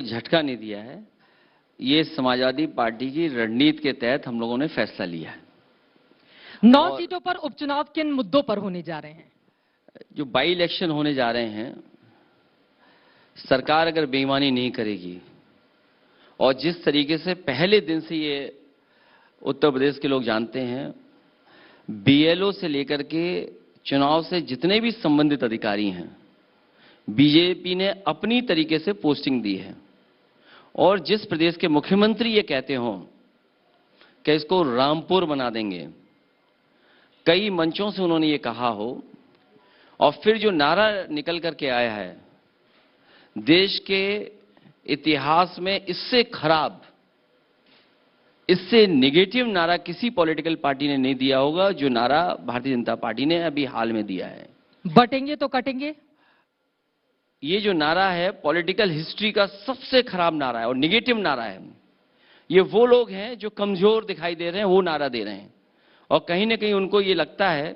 झटका नहीं दिया है। ये समाजवादी पार्टी की रणनीति के तहत हम लोगों ने फैसला लिया है। 9 सीटों पर उपचुनाव किन मुद्दों पर होने जा रहे हैं? जो बाई इलेक्शन होने जा रहे हैं, सरकार अगर बेईमानी नहीं करेगी और जिस तरीके से पहले दिन से ये उत्तर प्रदेश के लोग जानते हैं, बीएलओ से लेकर के चुनाव से जितने भी संबंधित अधिकारी हैं, बीजेपी ने अपनी तरीके से पोस्टिंग दी है। और जिस प्रदेश के मुख्यमंत्री ये कहते हों कि इसको रामपुर बना देंगे, कई मंचों से उन्होंने ये कहा हो, और फिर जो नारा निकल करके आया है, देश के इतिहास में इससे खराब, इससे नेगेटिव नारा किसी पॉलिटिकल पार्टी ने नहीं दिया होगा जो नारा भारतीय जनता पार्टी ने अभी हाल में दिया है। बटेंगे तो कटेंगे, ये जो नारा है पॉलिटिकल हिस्ट्री का सबसे खराब नारा है और नेगेटिव नारा है। ये वो लोग हैं जो कमजोर दिखाई दे रहे हैं, वो नारा दे रहे हैं, और कहीं ना कहीं उनको ये लगता है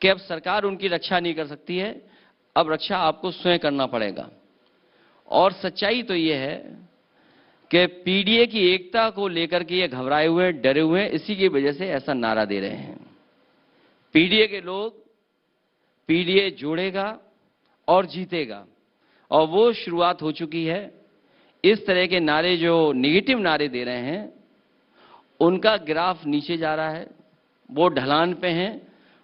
कि अब सरकार उनकी रक्षा नहीं कर सकती है, अब रक्षा आपको स्वयं करना पड़ेगा। और सच्चाई तो ये है कि पीडीए की एकता को लेकर के ये घबराए हुए हैं, डरे हुए हैं, इसी की वजह से ऐसा नारा दे रहे हैं। पीडीए के लोग, पीडीए जोड़ेगा और जीतेगा, और वो शुरुआत हो चुकी है। इस तरह के नारे जो नेगेटिव नारे दे रहे हैं, उनका ग्राफ नीचे जा रहा है, वो ढलान पे हैं,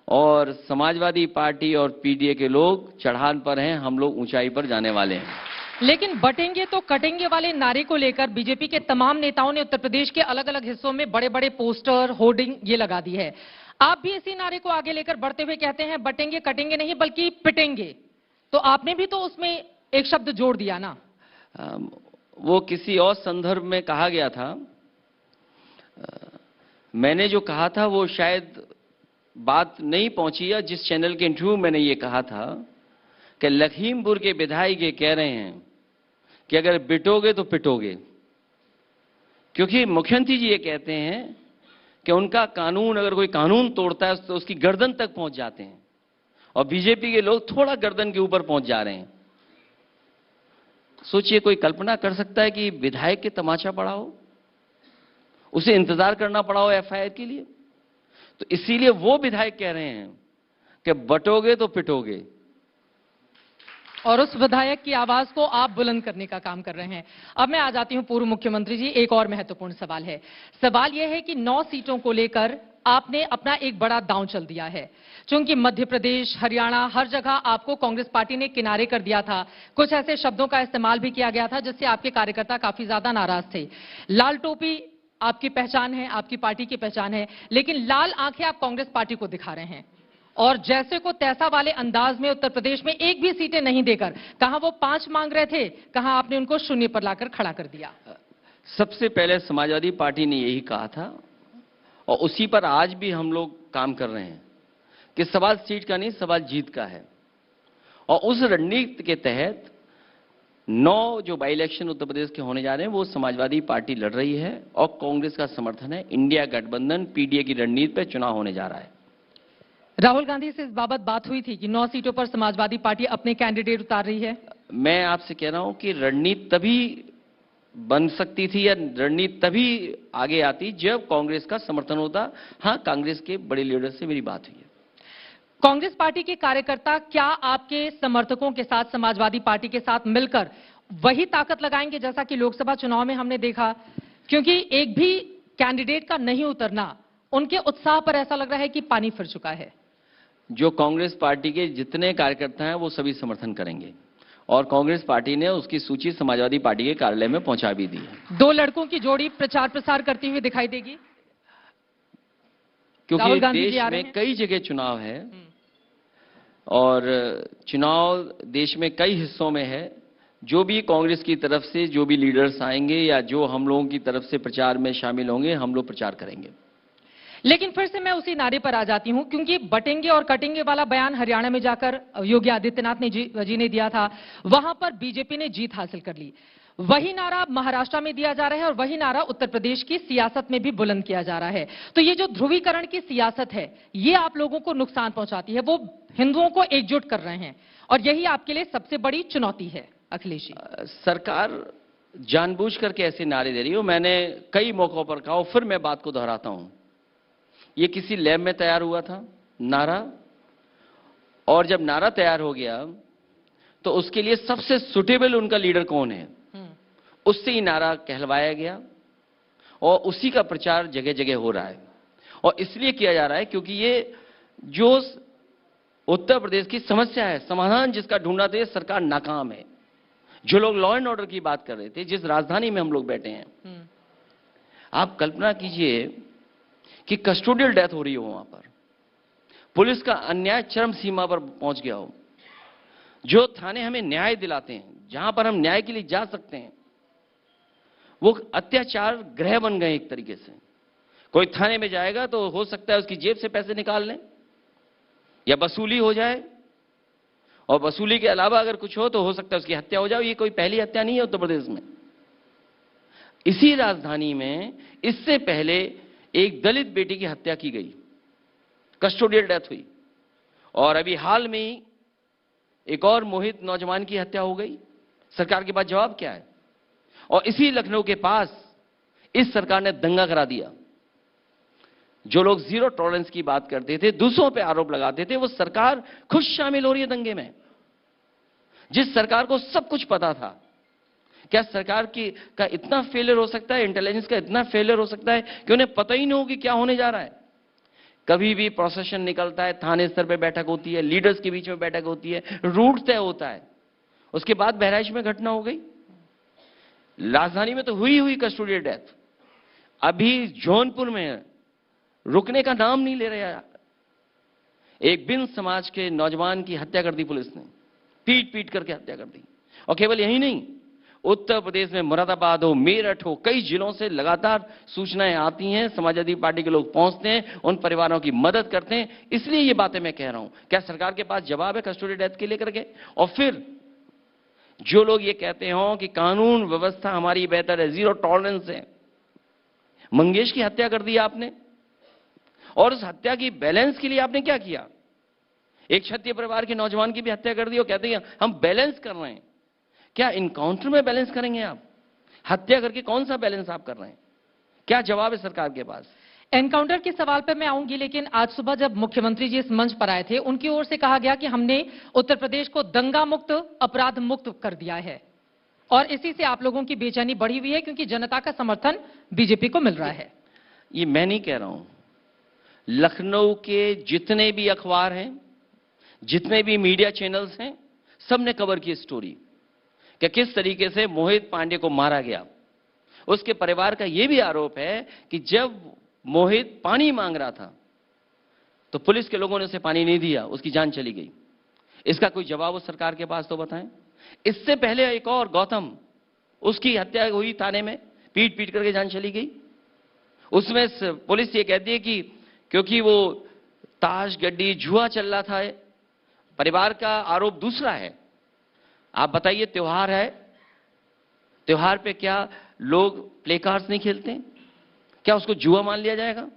और समाजवादी पार्टी और पीडीए के लोग चढ़ान पर हैं, हम लोग ऊंचाई पर जाने वाले हैं। लेकिन बटेंगे तो कटेंगे वाले नारे को लेकर बीजेपी के तमाम नेताओं ने उत्तर प्रदेश के अलग अलग हिस्सों में बड़े बड़े पोस्टर, होर्डिंग ये लगा दी है। आप भी इसी नारे को आगे लेकर बढ़ते हुए कहते हैं बटेंगे कटेंगे नहीं बल्कि पिटेंगे, तो आपने भी तो उसमें एक शब्द जोड़ दिया ना। वो किसी और संदर्भ में कहा गया था। मैंने जो कहा था वो शायद बात नहीं पहुंची, या जिस चैनल के इंटरव्यू मैंने ये कहा था कि लखीमपुर के विधायक ये कह रहे हैं कि अगर बिटोगे तो पिटोगे, क्योंकि मुख्यमंत्री जी ये कहते हैं कि उनका कानून, अगर कोई कानून तोड़ता है तो उसकी गर्दन तक पहुंच जाते हैं, और बीजेपी के लोग थोड़ा गर्दन के ऊपर पहुंच जा रहे हैं। सोचिए, कोई कल्पना कर सकता है कि विधायक के तमाचा पड़ा हो, उसे इंतजार करना पड़ा हो एफआईआर के लिए? तो इसीलिए वो विधायक कह रहे हैं कि बटोगे तो पिटोगे, और उस विधायक की आवाज को आप बुलंद करने का काम कर रहे हैं। अब मैं आ जाती हूं पूर्व मुख्यमंत्री जी, एक और महत्वपूर्ण सवाल है। सवाल यह है कि 9 सीटों को लेकर आपने अपना एक बड़ा दांव चल दिया है, क्योंकि मध्य प्रदेश, हरियाणा, हर जगह आपको कांग्रेस पार्टी ने किनारे कर दिया था। कुछ ऐसे शब्दों का इस्तेमाल भी किया गया था जिससे आपके कार्यकर्ता काफी ज्यादा नाराज थे। लाल टोपी आपकी पहचान है, आपकी पार्टी की पहचान है, लेकिन लाल आंखें आप कांग्रेस पार्टी को दिखा रहे हैं, और जैसे को तैसा वाले अंदाज में उत्तर प्रदेश में एक भी सीटें नहीं देकर, कहां वो 5 मांग रहे थे, कहां आपने उनको शून्य पर लाकर खड़ा कर दिया। सबसे पहले समाजवादी पार्टी ने यही कहा था, और उसी पर आज भी हम लोग काम कर रहे हैं कि सवाल सीट का नहीं, सवाल जीत का है। और उस रणनीति के तहत 9 जो बाई इलेक्शन उत्तर प्रदेश के होने जा रहे हैं, वो समाजवादी पार्टी लड़ रही है, और कांग्रेस का समर्थन है। इंडिया गठबंधन पीडीए की रणनीति पर चुनाव होने जा रहा है। राहुल गांधी से इस बाबत बात हुई थी कि 9 सीटों पर समाजवादी पार्टी अपने कैंडिडेट उतार रही है? मैं आपसे कह रहा हूं कि रणनीति तभी बन सकती थी, या रणनीति तभी आगे आती जब कांग्रेस का समर्थन होता। हां, कांग्रेस के बड़े लीडर से मेरी बात हुई है। कांग्रेस पार्टी के कार्यकर्ता क्या आपके समर्थकों के साथ, समाजवादी पार्टी के साथ मिलकर वही ताकत लगाएंगे जैसा कि लोकसभा चुनाव में हमने देखा? क्योंकि एक भी कैंडिडेट का नहीं उतरना, उनके उत्साह पर ऐसा लग रहा है कि पानी फिर चुका है। जो कांग्रेस पार्टी के जितने कार्यकर्ता हैं वो सभी समर्थन करेंगे, और कांग्रेस पार्टी ने उसकी सूची समाजवादी पार्टी के कार्यालय में पहुंचा भी दी है। 2 लड़कों की जोड़ी प्रचार प्रसार करती हुई दिखाई देगी, क्योंकि देश में कई जगह चुनाव है, और चुनाव देश में कई हिस्सों में है। जो भी कांग्रेस की तरफ से जो भी लीडर्स आएंगे, या जो हम लोगों की तरफ से प्रचार में शामिल होंगे, हम लोग प्रचार करेंगे। लेकिन फिर से मैं उसी नारे पर आ जाती हूं, क्योंकि बटेंगे और कटेंगे वाला बयान हरियाणा में जाकर योगी आदित्यनाथ ने जी ने दिया था, वहां पर बीजेपी ने जीत हासिल कर ली। वही नारा महाराष्ट्र में दिया जा रहा है, और वही नारा उत्तर प्रदेश की सियासत में भी बुलंद किया जा रहा है। तो ये जो ध्रुवीकरण की सियासत है, ये आप लोगों को नुकसान पहुंचाती है। वो हिंदुओं को एकजुट कर रहे हैं, और यही आपके लिए सबसे बड़ी चुनौती है। अखिलेश जी, सरकार जानबूझ करके ऐसे नारे दे रही हो। मैंने कई मौकों पर कहा, फिर मैं बात को दोहराता हूं, ये किसी लैब में तैयार हुआ था नारा, और जब नारा तैयार हो गया तो उसके लिए सबसे सुटेबल उनका लीडर कौन है, उससे ही नारा कहलवाया गया और उसी का प्रचार जगह जगह हो रहा है। और इसलिए किया जा रहा है क्योंकि ये जो उत्तर प्रदेश की समस्या है, समाधान जिसका ढूंढा था, ये सरकार नाकाम है। जो लोग लॉ एंड ऑर्डर की बात कर रहे थे, जिस राजधानी में हम लोग बैठे हैं, आप कल्पना कीजिए कि कस्टोडियल डेथ हो रही हो वहां पर, पुलिस का अन्याय चरम सीमा पर पहुंच गया हो, जो थाने हमें न्याय दिलाते हैं, जहां पर हम न्याय के लिए जा सकते हैं, वो अत्याचार गृह बन गए एक तरीके से। कोई थाने में जाएगा तो हो सकता है उसकी जेब से पैसे निकाल लें या वसूली हो जाए, और वसूली के अलावा अगर कुछ हो तो हो सकता है उसकी हत्या हो जाए। ये कोई पहली हत्या नहीं है उत्तर प्रदेश में। इसी राजधानी में इससे पहले एक दलित बेटी की हत्या की गई, कस्टोडियल डेथ हुई, और अभी हाल में ही एक और मोहित नौजवान की हत्या हो गई। सरकार के पास जवाब क्या है? और इसी लखनऊ के पास इस सरकार ने दंगा करा दिया। जो लोग जीरो टॉलरेंस की बात करते थे, दूसरों पे आरोप लगाते थे, वो सरकार खुद शामिल हो रही है दंगे में। जिस सरकार को सब कुछ पता था, क्या सरकार का इतना फेलियर हो सकता है, इंटेलिजेंस का इतना फेलियर हो सकता है कि उन्हें पता ही नहीं हो कि क्या होने जा रहा है? कभी भी प्रोसेशन निकलता है, थाने स्तर पे बैठक होती है, लीडर्स के बीच में बैठक होती है, रूट तय होता है, उसके बाद बहराइच में घटना हो गई, राजधानी में तो हुई कस्टोडियल डेथ, अभी जौनपुर में रुकने का नाम नहीं ले रहे। एक बिन समाज के नौजवान की हत्या कर दी पुलिस ने, पीट पीट करके हत्या कर दी। और केवल यही नहीं, उत्तर प्रदेश में मुरादाबाद हो, मेरठ हो, कई जिलों से लगातार सूचनाएं आती हैं, समाजवादी पार्टी के लोग पहुंचते हैं, उन परिवारों की मदद करते हैं। इसलिए ये बातें मैं कह रहा हूं, क्या सरकार के पास जवाब है कस्टोडियल डेथ के लेकर के? और फिर जो लोग ये कहते हो कि कानून व्यवस्था हमारी बेहतर है, जीरो टॉलरेंस है, मंगेश की हत्या कर दी आपने, और उस हत्या की बैलेंस के लिए आपने क्या किया? एक क्षत्रिय परिवार के नौजवान की भी हत्या कर दी और कहते हैं हम बैलेंस कर रहे हैं। क्या इनकाउंटर में बैलेंस करेंगे आप? हत्या करके कौन सा बैलेंस आप कर रहे हैं? क्या जवाब है सरकार के पास? एनकाउंटर के सवाल पर मैं आऊंगी, लेकिन आज सुबह जब मुख्यमंत्री जी इस मंच पर आए थे, उनकी ओर से कहा गया कि हमने उत्तर प्रदेश को दंगा मुक्त, अपराध मुक्त कर दिया है, और इसी से आप लोगों की बेचैनी बढ़ी हुई है क्योंकि जनता का समर्थन बीजेपी को मिल रहा है। ये मैं नहीं कह रहा हूं, लखनऊ के जितने भी अखबार हैं, जितने भी मीडिया चैनल्स हैं, सबने कवर की स्टोरी कि किस तरीके से मोहित पांडे को मारा गया। उसके परिवार का यह भी आरोप है कि जब मोहित पानी मांग रहा था तो पुलिस के लोगों ने उसे पानी नहीं दिया, उसकी जान चली गई। इसका कोई जवाब उस सरकार के पास तो बताएं। इससे पहले एक और गौतम, उसकी हत्या हुई थाने में, पीट पीट करके जान चली गई। उसमें पुलिस ये कहती है कि क्योंकि वो ताश गड्डी जुआ चल रहा था। परिवार का आरोप दूसरा है। आप बताइए, त्योहार है, त्योहार पे क्या लोग प्ले कार्ड्स नहीं खेलते? क्या उसको जुआ मान लिया जाएगा?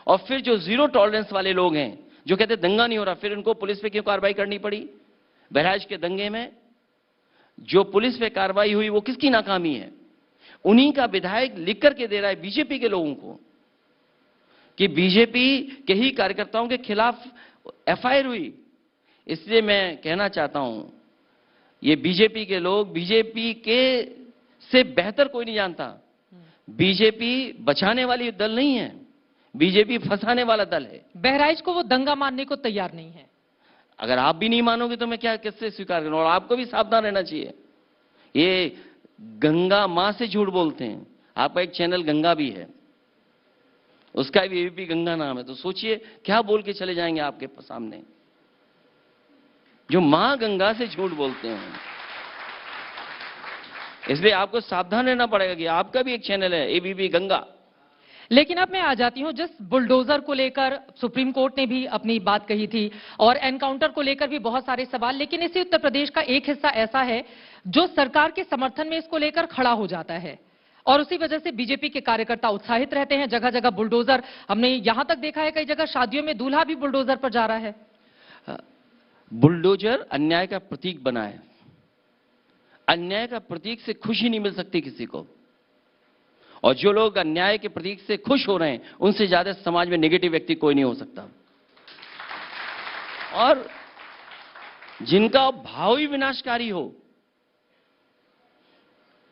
और फिर जो जीरो टॉलरेंस वाले लोग हैं, जो कहते दंगा नहीं हो रहा, फिर उनको पुलिस पे क्यों कार्रवाई करनी पड़ी? बहराइच के दंगे में जो पुलिस पे कार्रवाई हुई, वो किसकी नाकामी है? उन्हीं का विधायक लिख करके दे रहा है बीजेपी के लोगों को कि बीजेपी के ही कार्यकर्ताओं के खिलाफ एफआईआर हुई। इसलिए मैं कहना चाहता हूं, ये बीजेपी के लोग बीजेपी के से बेहतर कोई नहीं जानता। बीजेपी बचाने वाली दल नहीं है, बीजेपी फंसाने वाला दल है। बहराइच को वो दंगा मानने को तैयार नहीं है। अगर आप भी नहीं मानोगे तो मैं क्या किससे स्वीकार करूं? और आपको भी सावधान रहना चाहिए। ये गंगा मां से झूठ बोलते हैं। आपका एक चैनल गंगा भी है, उसका भी एबीपी गंगा नाम है, तो सोचिए क्या बोल के चले जाएंगे आपके सामने, जो मां गंगा से झूठ बोलते हैं। इसलिए आपको सावधान रहना पड़ेगा कि आपका भी एक चैनल है एबीपी गंगा। लेकिन अब मैं आ जाती हूं, जिस बुलडोजर को लेकर सुप्रीम कोर्ट ने भी अपनी बात कही थी और एनकाउंटर को लेकर भी बहुत सारे सवाल, लेकिन इसी उत्तर प्रदेश का एक हिस्सा ऐसा है जो सरकार के समर्थन में इसको लेकर खड़ा हो जाता है, और उसी वजह से बीजेपी के कार्यकर्ता उत्साहित रहते हैं। जगह जगह बुलडोजर, हमने यहां तक देखा है कई जगह शादियों में दूल्हा भी बुलडोजर पर जा रहा है। बुलडोजर अन्याय का प्रतीक बना है। अन्याय का प्रतीक से खुशी नहीं मिल सकती किसी को, और जो लोग अन्याय के प्रतीक से खुश हो रहे हैं उनसे ज्यादा समाज में नेगेटिव व्यक्ति कोई नहीं हो सकता। और जिनका भाव ही विनाशकारी हो,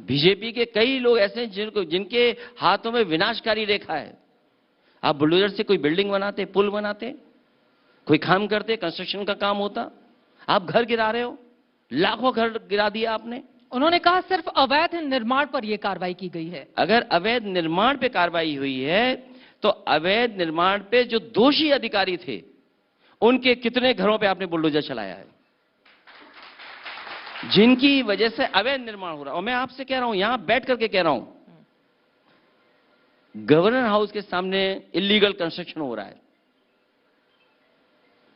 बीजेपी के कई लोग ऐसे हैं जिनके हाथों में विनाशकारी रेखा है। आप बुलडोजर से कोई बिल्डिंग बनाते, पुल बनाते, कोई काम करते, कंस्ट्रक्शन का काम होता, आप घर गिरा रहे हो, लाखों घर गिरा दिया आपने। उन्होंने कहा सिर्फ अवैध निर्माण पर यह कार्रवाई की गई है। अगर अवैध निर्माण पे कार्रवाई हुई है तो अवैध निर्माण पे जो दोषी अधिकारी थे उनके कितने घरों पे आपने बुलडोजर चलाया है, जिनकी वजह से अवैध निर्माण हो रहा है। और मैं आपसे कह रहा हूं, यहां बैठ करके कह रहा हूं, गवर्नर हाउस के सामने इलीगल कंस्ट्रक्शन हो रहा है।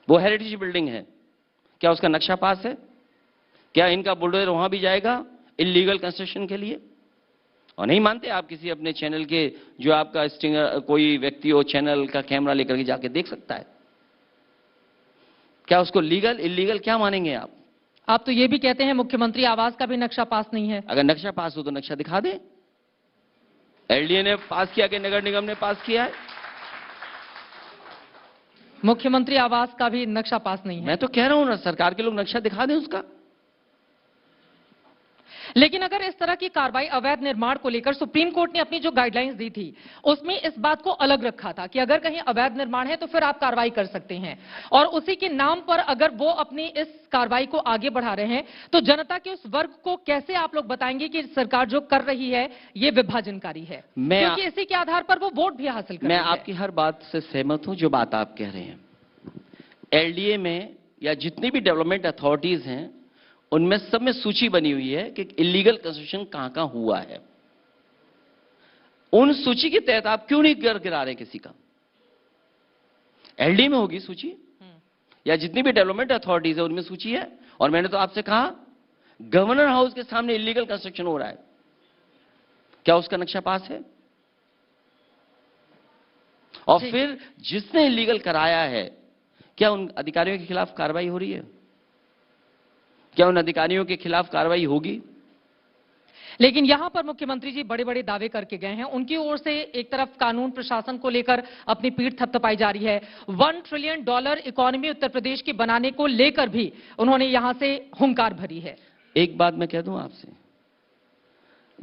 वो हेरिटेज बिल्डिंग है, क्या उसका नक्शा पास है? क्या इनका बुलडोजर वहां भी जाएगा इलीगल कंस्ट्रक्शन के लिए? और नहीं मानते आप, किसी अपने चैनल के जो आपका स्टिंगर कोई व्यक्ति हो, चैनल का कैमरा लेकर के जाके देख सकता है। क्या उसको लीगल इलीगल क्या मानेंगे आप? आप तो ये भी कहते हैं मुख्यमंत्री आवास का भी नक्शा पास नहीं है। अगर नक्शा पास हो तो नक्शा दिखा दे। एलडीए ने पास किया कि नगर निगम ने पास किया है? मुख्यमंत्री आवास का भी नक्शा पास नहीं है। मैं तो कह रहा हूं ना, सरकार के लोग नक्शा दिखा दें उसका। लेकिन अगर इस तरह की कार्रवाई अवैध निर्माण को लेकर सुप्रीम कोर्ट ने अपनी जो गाइडलाइंस दी थी उसमें इस बात को अलग रखा था कि अगर कहीं अवैध निर्माण है तो फिर आप कार्रवाई कर सकते हैं, और उसी के नाम पर अगर वो अपनी इस कार्रवाई को आगे बढ़ा रहे हैं तो जनता के उस वर्ग को कैसे आप लोग बताएंगे कि सरकार जो कर रही है ये विभाजनकारी है, क्योंकि इसी के आधार पर वो वोट भी हासिल कर रही है। मैं आपकी हर बात से सहमत हूं जो बात आप कह रहे हैं। एलडीए में या जितनी भी डेवलपमेंट अथॉरिटीज हैं उनमें सब में सूची बनी हुई है कि इलीगल कंस्ट्रक्शन कहां कहां हुआ है। उन सूची के तहत आप क्यों नहीं घर गिरा रहे किसी का? एलडीए में होगी सूची, या जितनी भी डेवलपमेंट अथॉरिटीज है उनमें सूची है। और मैंने तो आपसे कहा गवर्नर हाउस के सामने इलीगल कंस्ट्रक्शन हो रहा है, क्या उसका नक्शा पास है? और फिर जिसने इलीगल कराया है क्या उन अधिकारियों के खिलाफ कार्रवाई हो रही है? क्या उन अधिकारियों के खिलाफ कार्रवाई होगी? लेकिन यहां पर मुख्यमंत्री जी बड़े बड़े दावे करके गए हैं। उनकी ओर से एक तरफ कानून प्रशासन को लेकर अपनी पीठ थपथपाई जा रही है, $1 ट्रिलियन इकोनॉमी उत्तर प्रदेश की बनाने को लेकर भी उन्होंने यहां से हुंकार भरी है। एक बात मैं कह दूं आपसे,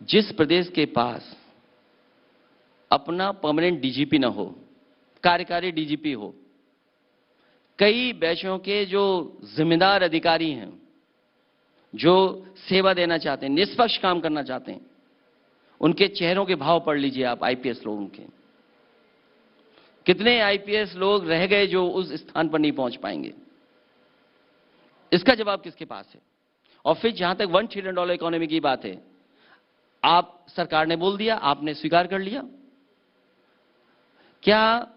जिस प्रदेश के पास अपना परमानेंट डीजीपी ना हो, कार्यकारी डीजीपी हो, कई बैचों के जो जिम्मेदार अधिकारी हैं जो सेवा देना चाहते हैं, निष्पक्ष काम करना चाहते हैं, उनके चेहरों के भाव पढ़ लीजिए आप। आईपीएस लोगों के कितने आईपीएस लोग रह गए जो उस स्थान पर नहीं पहुंच पाएंगे? इसका जवाब किसके पास है? और फिर जहां तक $1 ट्रिलियन इकोनॉमी की बात है, आप सरकार ने बोल दिया, आपने स्वीकार कर लिया। क्या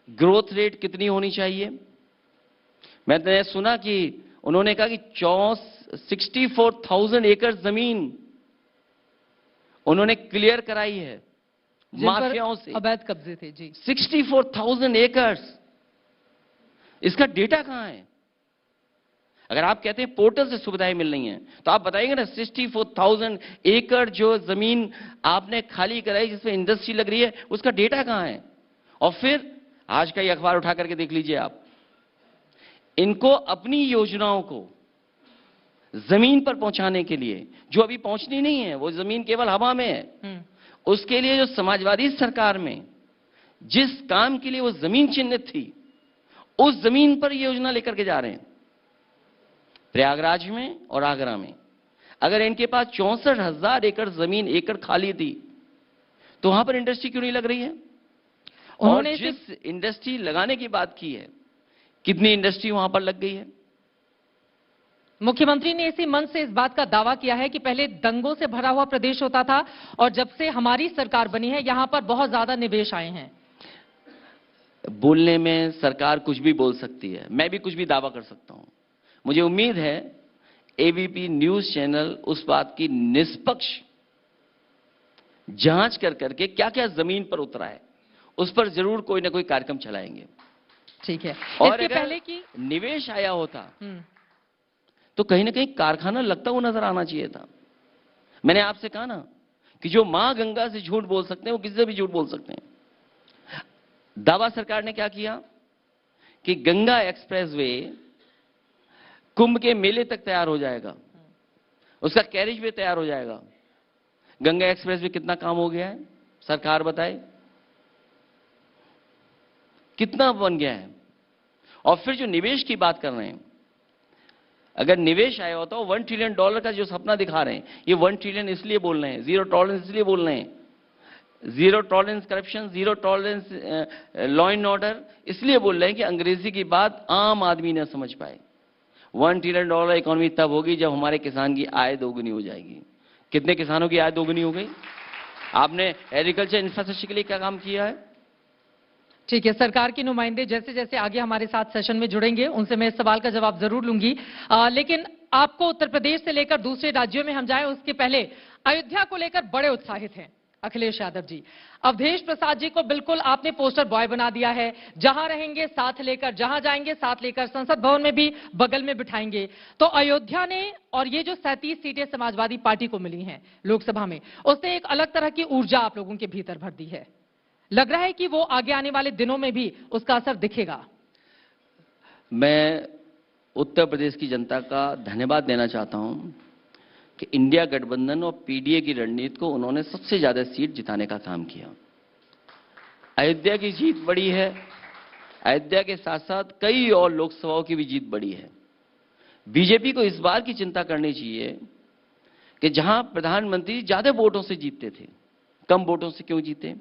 ग्रोथ रेट कितनी होनी चाहिए? मैंने सुना कि उन्होंने कहा कि 64,000 एकड़ जमीन उन्होंने क्लियर कराई है माफियाओं से, अवैध कब्जे थे जी। 64,000 एकड़, इसका डेटा कहां है? अगर आप कहते हैं पोर्टल से सुविधाएं मिल रही हैं तो आप बताएंगे ना 64,000 एकड़ जो जमीन आपने खाली कराई जिसमें इंडस्ट्री लग रही है, उसका डेटा कहां है? और फिर आज का ये अखबार उठा करके देख लीजिए आप, इनको अपनी योजनाओं को जमीन पर पहुंचाने के लिए, जो अभी पहुंचनी नहीं है, वो जमीन केवल हवा में है, उसके लिए जो समाजवादी सरकार में जिस काम के लिए वो जमीन चिन्हित थी उस जमीन पर योजना लेकर के जा रहे हैं। प्रयागराज में और आगरा में अगर इनके पास 64,000 एकड़ जमीन एकड़ खाली थी तो वहां पर इंडस्ट्री क्यों नहीं लग रही है? और जिस इंडस्ट्री लगाने की बात की है, कितनी इंडस्ट्री वहां पर लग गई है? मुख्यमंत्री ने इसी मंच से इस बात का दावा किया है कि पहले दंगों से भरा हुआ प्रदेश होता था और जब से हमारी सरकार बनी है यहां पर बहुत ज्यादा निवेश आए हैं। बोलने में सरकार कुछ भी बोल सकती है, मैं भी कुछ भी दावा कर सकता हूं। मुझे उम्मीद है एबीपी न्यूज चैनल उस बात की निष्पक्ष जांच कर करके क्या क्या जमीन पर उतरा है उस पर जरूर कोई ना कोई कार्यक्रम चलाएंगे। ठीक है। और इसके पहले की निवेश आया होता तो कहीं ना कहीं कारखाना लगता हुआ नजर आना चाहिए था। मैंने आपसे कहा ना कि जो मां गंगा से झूठ बोल सकते हैं वो किसी से भी झूठ बोल सकते हैं। दावा सरकार ने क्या किया कि गंगा एक्सप्रेसवे कुंभ के मेले तक तैयार हो जाएगा, उसका कैरिज वे तैयार हो जाएगा। गंगा एक्सप्रेसवे कितना काम हो गया है सरकार बताए, कितना बन गया है। और फिर जो निवेश की बात कर रहे हैं, अगर निवेश आया होता है $1 ट्रिलियन का जो सपना दिखा रहे हैं, ये 1 ट्रिलियन इसलिए बोल रहे हैं, जीरो टॉलरेंस इसलिए बोल रहे हैं, zero tolerance corruption, zero tolerance law and order इसलिए बोल रहे हैं कि अंग्रेजी की बात आम आदमी न समझ पाए। $1 ट्रिलियन इकोनॉमी तब होगी जब हमारे किसान की आय दोगुनी हो जाएगी। कितने किसानों की आय दोगुनी हो गई? आपने एग्रीकल्चर इंफ्रास्ट्रक्चर के लिए क्या काम किया है? ठीक है, सरकार के नुमाइंदे जैसे जैसे आगे हमारे साथ सेशन में जुड़ेंगे उनसे मैं इस सवाल का जवाब जरूर लूंगी। लेकिन आपको उत्तर प्रदेश से लेकर दूसरे राज्यों में हम जाएं उसके पहले अयोध्या को लेकर बड़े उत्साहित हैं अखिलेश यादव जी। अवधेश प्रसाद जी को बिल्कुल आपने पोस्टर बॉय बना दिया है, जहां रहेंगे साथ लेकर, जहां जाएंगे साथ लेकर, संसद भवन में भी बगल में बिठाएंगे। तो अयोध्या ने और ये जो 37 सीटें समाजवादी पार्टी को मिली हैं लोकसभा में, उसने एक अलग तरह की ऊर्जा आप लोगों के भीतर भर दी है। लग रहा है कि वो आगे आने वाले दिनों में भी उसका असर दिखेगा। मैं उत्तर प्रदेश की जनता का धन्यवाद देना चाहता हूं कि इंडिया गठबंधन और पीडीए की रणनीति को उन्होंने सबसे ज्यादा सीट जिताने का काम किया। अयोध्या की जीत बड़ी है, अयोध्या के साथ साथ कई और लोकसभाओं की भी जीत बड़ी है। बीजेपी को इस बार की चिंता करनी चाहिए कि जहां प्रधानमंत्री ज्यादा वोटों से जीतते थे, कम वोटों से क्यों जीते?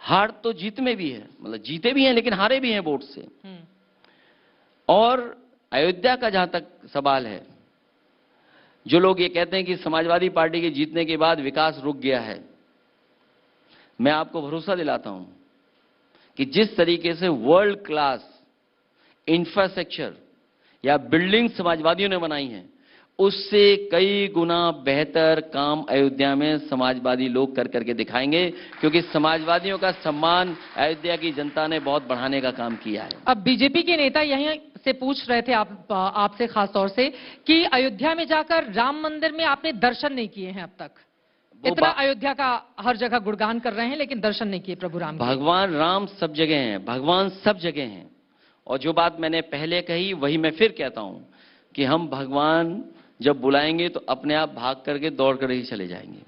हार तो जीत में भी है, मतलब जीते भी हैं लेकिन हारे भी हैं वोट से। और अयोध्या का जहां तक सवाल है, जो लोग ये कहते हैं कि समाजवादी पार्टी के जीतने के बाद विकास रुक गया है, मैं आपको भरोसा दिलाता हूं कि जिस तरीके से वर्ल्ड क्लास इंफ्रास्ट्रक्चर या बिल्डिंग समाजवादियों ने बनाई हैं, उससे कई गुना बेहतर काम अयोध्या में समाजवादी लोग कर करके दिखाएंगे, क्योंकि समाजवादियों का सम्मान अयोध्या की जनता ने बहुत बढ़ाने का काम किया है। अब बीजेपी के नेता यहीं से पूछ रहे थे आपसे खास तौर से कि अयोध्या में जाकर राम मंदिर में आपने दर्शन नहीं किए हैं अब तक। इतना अयोध्या का हर जगह गुणगान कर रहे हैं लेकिन दर्शन नहीं किए प्रभु राम के। भगवान राम सब जगह हैं, भगवान सब जगह हैं। और जो बात मैंने पहले कही वही मैं फिर कहता हूं कि हम भगवान जब बुलाएंगे तो अपने आप भाग करके दौड़ कर ही चले जाएंगे।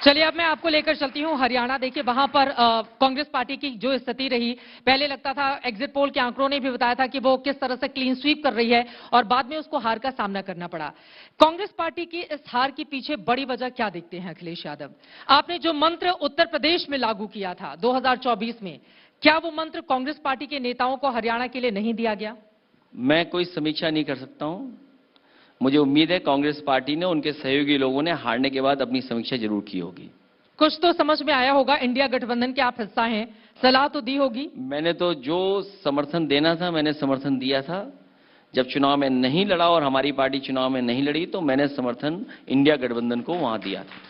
चलिए अब मैं आपको लेकर चलती हूं हरियाणा। देखिए वहां पर कांग्रेस पार्टी की जो स्थिति रही, पहले लगता था, एग्जिट पोल के आंकड़ों ने भी बताया था कि वो किस तरह से क्लीन स्वीप कर रही है और बाद में उसको हार का सामना करना पड़ा। कांग्रेस पार्टी की इस हार के पीछे बड़ी वजह क्या देखते हैं अखिलेश यादव? आपने जो मंत्र उत्तर प्रदेश में लागू किया था 2024 में, क्या वो मंत्र कांग्रेस पार्टी के नेताओं को हरियाणा के लिए नहीं दिया गया? मैं कोई समीक्षा नहीं कर सकता हूं। मुझे उम्मीद है कांग्रेस पार्टी ने, उनके सहयोगी लोगों ने हारने के बाद अपनी समीक्षा जरूर की होगी। कुछ तो समझ में आया होगा, इंडिया गठबंधन के आप हिस्सा हैं, सलाह तो दी होगी। मैंने तो जो समर्थन देना था मैंने समर्थन दिया था। जब चुनाव में नहीं लड़ा और हमारी पार्टी चुनाव में नहीं लड़ी तो मैंने समर्थन इंडिया गठबंधन को वहां दिया था।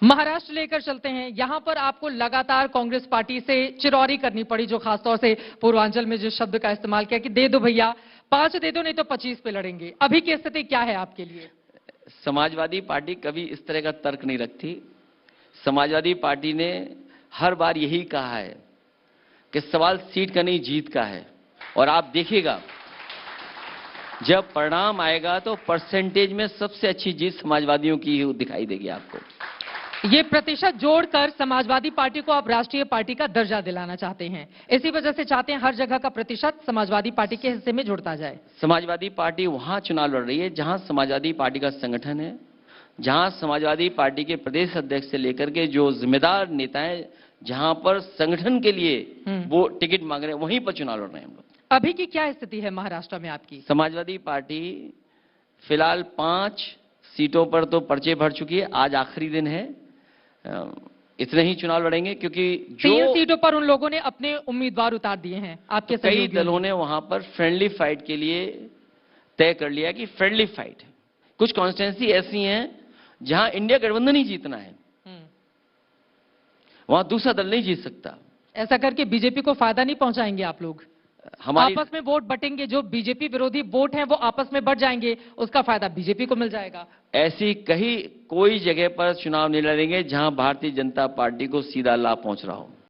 महाराष्ट्र लेकर चलते हैं। यहां पर आपको लगातार कांग्रेस पार्टी से चिरौरी करनी पड़ी, जो खासतौर से पूर्वांचल में जिस शब्द का इस्तेमाल किया कि दे दो भैया, 5 दे दो नहीं तो 25 पे लड़ेंगे। अभी की स्थिति क्या है आपके लिए? समाजवादी पार्टी कभी इस तरह का तर्क नहीं रखती। समाजवादी पार्टी ने हर बार यही कहा है कि सवाल सीट का नहीं जीत का है। और आप देखिएगा जब परिणाम आएगा तो परसेंटेज में सबसे अच्छी जीत समाजवादियों की दिखाई देगी आपको। ये प्रतिशत जोड़कर समाजवादी पार्टी को आप राष्ट्रीय पार्टी का दर्जा दिलाना चाहते हैं, इसी वजह से चाहते हैं हर जगह का प्रतिशत समाजवादी पार्टी के हिस्से में जुड़ता जाए। समाजवादी पार्टी वहां चुनाव लड़ रही है जहां समाजवादी पार्टी का संगठन है, जहां समाजवादी पार्टी के प्रदेश अध्यक्ष से लेकर के जो जिम्मेदार नेता हैं, जहां पर संगठन के लिए वो टिकट मांग रहे हैं, वहीं पर चुनाव लड़ रहे हैं हम लोग। अभी की क्या स्थिति है महाराष्ट्र में आपकी? समाजवादी पार्टी फिलहाल 5 सीटों पर तो पर्चे भर चुकी है। आज आखिरी दिन है, इतने ही चुनाव लड़ेंगे क्योंकि जो 3 सीटों पर उन लोगों ने अपने उम्मीदवार उतार दिए हैं। आपके कई दलों ने वहां पर फ्रेंडली फाइट के लिए तय कर लिया कि फ्रेंडली फाइट है। कुछ कॉन्स्टिट्यूंसी ऐसी हैं जहां इंडिया गठबंधन ही जीतना है, वहां दूसरा दल नहीं जीत सकता। ऐसा करके बीजेपी को फायदा नहीं पहुंचाएंगे आप लोग? आपस में वोट बटेंगे, जो बीजेपी विरोधी वोट हैं वो आपस में बढ़ जाएंगे, उसका फायदा बीजेपी को मिल जाएगा। ऐसी कहीं कोई जगह पर चुनाव नहीं लड़ेंगे जहां भारतीय जनता पार्टी को सीधा लाभ पहुंच रहा हो।